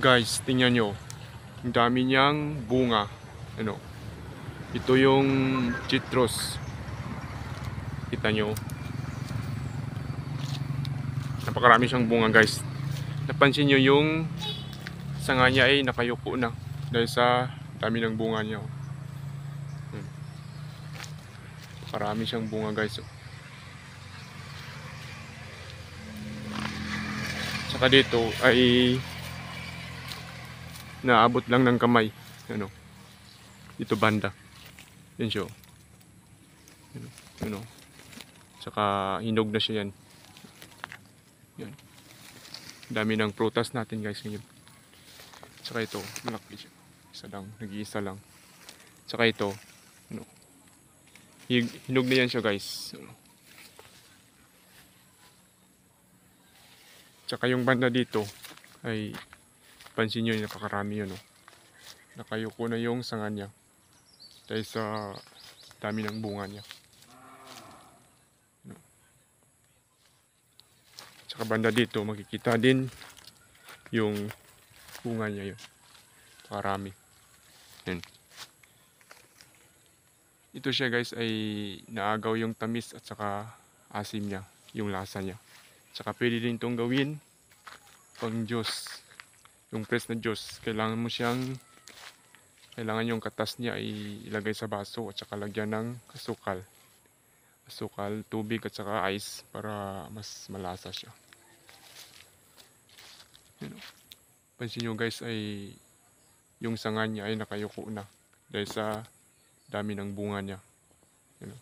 Guys, tingnan nyo. Ang dami niyang bunga. Ano? Ito yung citrus. Kita nyo. Napakarami siyang bunga guys. Napansin nyo yung sanga niya ay nakayuko na. Dahil sa dami ng bunga niya. Napakarami siyang bunga guys. Tsaka dito ay naabot lang ng kamay. Ano? Dito banda. Yan siya. Ano? Tsaka hinog na siya yan. Yan. Dami ng prutas natin guys ngayon. Tsaka ito, malaki siya. Isa lang, nag-iisa lang. Tsaka ito, ano? Hinog na yan siya guys. Ano? Tsaka yung banda dito ay pansin nyo, napakarami yun. Oh. Nakayuko na yung sanga niya. Dahil sa dami ng bunga niya. Tsaka banda dito makikita din yung bunga niya yun. Napakarami. Yan. Ito siya guys ay naagaw yung tamis at saka asim niya. Yung lasa niya. Tsaka pwede din itong gawin pang juice. Yung press na juice. Kailangan yung katas niya ay ilagay sa baso at saka lagyan ng asukal. Asukal, tubig at saka ice para mas malasa siya. Yun. Pansin nyo guys ay yung sanga niya ay nakayuko na dahil sa dami ng bunga niya. Yun.